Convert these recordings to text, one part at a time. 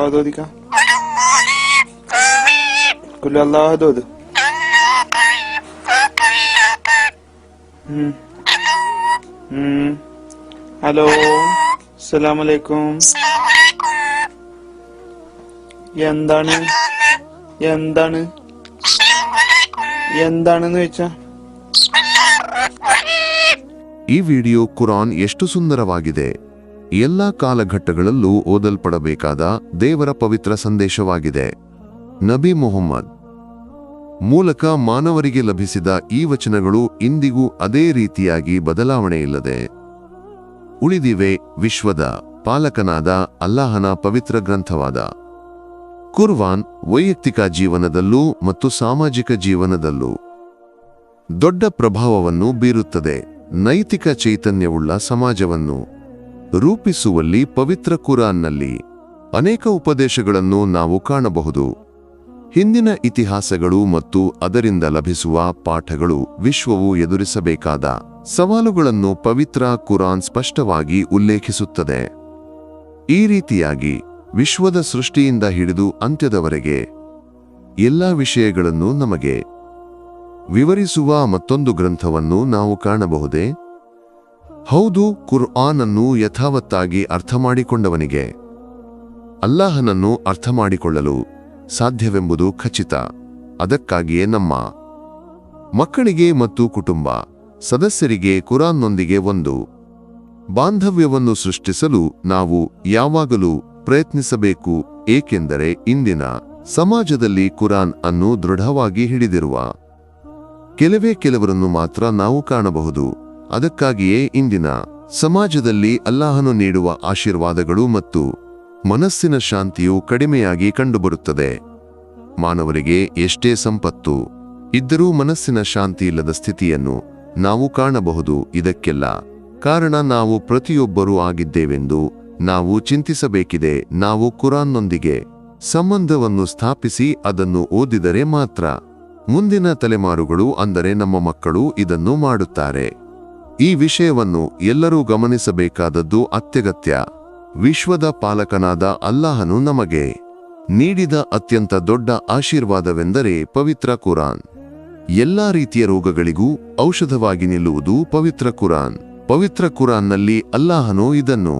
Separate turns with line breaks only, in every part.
अल्लाह दो दिखा कुल अल्लाह दो ഹലോ അസ്സലാമു അലൈക്കും എന്താണ് എന്താണ് എന്താണെന്ന് വെച്ചാ
ಈ ವಿಡಿಯೋ ಕುರಾನ್ ಎಷ್ಟು ಸುಂದರವಾಗಿದೆ. ಎಲ್ಲ ಕಾಲಘಟ್ಟಗಳಲ್ಲೂ ಓದಲ್ಪಡಬೇಕಾದ ದೇವರ ಪವಿತ್ರ ಸಂದೇಶವಾಗಿದೆ. ನಬಿ ಮುಹಮ್ಮದ್ ಮೂಲಕ ಮಾನವರಿಗೆ ಲಭಿಸಿದ ಈ ವಚನಗಳು ಇಂದಿಗೂ ಅದೇ ರೀತಿಯಾಗಿ ಬದಲಾವಣೆಯಿಲ್ಲದೆ ಉಳಿದಿವೆ. ವಿಶ್ವದ ಪಾಲಕನಾದ ಅಲ್ಲಾಹನ ಪವಿತ್ರ ಗ್ರಂಥವಾದ ಕುರ್ಆನ್ ವೈಯಕ್ತಿಕ ಜೀವನದಲ್ಲೂ ಮತ್ತು ಸಾಮಾಜಿಕ ಜೀವನದಲ್ಲೂ ದೊಡ್ಡ ಪ್ರಭಾವವನ್ನು ಬೀರುತ್ತದೆ. ನೈತಿಕ ಚೈತನ್ಯವುಳ್ಳ ಸಮಾಜವನ್ನು ರೂಪಿಸುವಲ್ಲಿ ಪವಿತ್ರ ಕುರಾನ್ನಲ್ಲಿ ಅನೇಕ ಉಪದೇಶಗಳನ್ನು ನಾವು ಕಾಣಬಹುದು. ಹಿಂದಿನ ಇತಿಹಾಸಗಳು ಮತ್ತು ಅದರಿಂದ ಲಭಿಸುವ ಪಾಠಗಳು ವಿಶ್ವವು ಎದುರಿಸಬೇಕಾದ ಸವಾಲುಗಳನ್ನು ಪವಿತ್ರ ಕುರಾನ್ ಸ್ಪಷ್ಟವಾಗಿ ಉಲ್ಲೇಖಿಸುತ್ತದೆ. ಈ ರೀತಿಯಾಗಿ ವಿಶ್ವದ ಸೃಷ್ಟಿಯಿಂದ ಹಿಡಿದು ಅಂತ್ಯದವರೆಗೆ ಎಲ್ಲ ವಿಷಯಗಳನ್ನು ನಮಗೆ ವಿವರಿಸುವ ಮತ್ತೊಂದು ಗ್ರಂಥವನ್ನು ನಾವು ಕಾಣಬಹುದೇ? ಹೌದು, ಕುರ್ಆನ್ ಅನ್ನು ಯಥಾವತ್ತಾಗಿ ಅರ್ಥಮಾಡಿಕೊಂಡವನಿಗೆ ಅಲ್ಲಾಹನನ್ನು ಅರ್ಥಮಾಡಿಕೊಳ್ಳಲು ಸಾಧ್ಯವೆಂಬುದು ಖಚಿತ. ಅದಕ್ಕಾಗಿಯೇ ನಮ್ಮ ಮಕ್ಕಳಿಗೆ ಮತ್ತು ಕುಟುಂಬ ಸದಸ್ಯರಿಗೆ ಕುರಾನ್ನೊಂದಿಗೆ ಒಂದು ಬಾಂಧವ್ಯವನ್ನು ಸೃಷ್ಟಿಸಲು ನಾವು ಯಾವಾಗಲೂ ಪ್ರಯತ್ನಿಸಬೇಕು. ಏಕೆಂದರೆ ಇಂದಿನ ಸಮಾಜದಲ್ಲಿ ಕುರಾನ್ ಅನ್ನು ದೃಢವಾಗಿ ಹಿಡಿದಿರುವ ಕೆಲವರನ್ನು ಮಾತ್ರ ನಾವು ಕಾಣಬಹುದು. ಅದಕ್ಕಾಗಿಯೇ ಇಂದಿನ ಸಮಾಜದಲ್ಲಿ ಅಲ್ಲಾಹನು ನೀಡುವ ಆಶೀರ್ವಾದಗಳು ಮತ್ತು ಮನಸ್ಸಿನ ಶಾಂತಿಯು ಕಡಿಮೆಯಾಗಿ ಕಂಡುಬರುತ್ತದೆ. ಮಾನವರಿಗೆ ಎಷ್ಟೇ ಸಂಪತ್ತು ಇದ್ದರೂ ಮನಸ್ಸಿನ ಶಾಂತಿ ಇಲ್ಲದ ಸ್ಥಿತಿಯನ್ನು ನಾವು ಕಾಣಬಹುದು. ಇದಕ್ಕೆಲ್ಲ ಕಾರಣ ನಾವು ಪ್ರತಿಯೊಬ್ಬರೂ ಆಗಿದ್ದೇವೆಂದು ನಾವು ಚಿಂತಿಸಬೇಕಿದೆ. ನಾವು ಕುರಾನ್ನೊಂದಿಗೆ ಸಂಬಂಧವನ್ನು ಸ್ಥಾಪಿಸಿ ಅದನ್ನು ಓದಿದರೆ ಮಾತ್ರ ಮುಂದಿನ ತಲೆಮಾರುಗಳು, ಅಂದರೆ ನಮ್ಮ ಮಕ್ಕಳು, ಇದನ್ನು ಮಾಡುತ್ತಾರೆ. ಈ ವಿಷಯವನ್ನು ಎಲ್ಲರೂ ಗಮನಿಸಬೇಕಾದದ್ದು ಅತ್ಯಗತ್ಯ. ವಿಶ್ವದ ಪಾಲಕನಾದ ಅಲ್ಲಾಹನು ನಮಗೆ ನೀಡಿದ ಅತ್ಯಂತ ದೊಡ್ಡ ಆಶೀರ್ವಾದವೆಂದರೆ ಪವಿತ್ರ ಕುರಾನ್. ಎಲ್ಲಾ ರೀತಿಯ ರೋಗಗಳಿಗೂ ಔಷಧವಾಗಿ ನಿಲ್ಲುವುದು ಪವಿತ್ರ ಕುರಾನ್. ಪವಿತ್ರ ಕುರಾನ್ನಲ್ಲಿ ಅಲ್ಲಾಹನು ಇದನ್ನು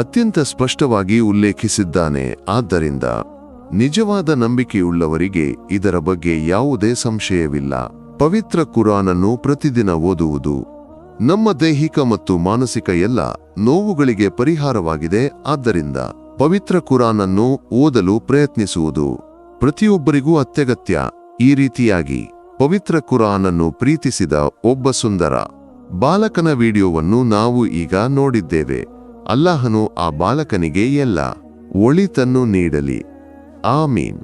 ಅತ್ಯಂತ ಸ್ಪಷ್ಟವಾಗಿ ಉಲ್ಲೇಖಿಸಿದ್ದಾನೆ. ಆದ್ದರಿಂದ ನಿಜವಾದ ನಂಬಿಕೆಯುಳ್ಳವರಿಗೆ ಇದರ ಬಗ್ಗೆ ಯಾವುದೇ ಸಂಶಯವಿಲ್ಲ. ಪವಿತ್ರ ಕುರಾನನ್ನು ಪ್ರತಿದಿನ ಓದುವುದು ನಮ್ಮ ದೈಹಿಕ ಮತ್ತು ಮಾನಸಿಕ ಎಲ್ಲ ನೋವುಗಳಿಗೆ ಪರಿಹಾರವಾಗಿದೆ. ಆದ್ದರಿಂದ ಪವಿತ್ರ ಕುರಾನನ್ನು ಓದಲು ಪ್ರಯತ್ನಿಸುವುದು ಪ್ರತಿಯೊಬ್ಬರಿಗೂ ಅತ್ಯಗತ್ಯ. ಈ ರೀತಿಯಾಗಿ ಪವಿತ್ರ ಕುರಾನನ್ನು ಪ್ರೀತಿಸಿದ ಒಬ್ಬ ಸುಂದರ ಬಾಲಕನ ವಿಡಿಯೋವನ್ನು ನಾವು ಈಗ ನೋಡಿದ್ದೇವೆ. ಅಲ್ಲಾಹನು ಆ ಬಾಲಕನಿಗೆ ಎಲ್ಲ ಒಳಿತನ್ನು ನೀಡಲಿ. ಆಮೀನ್.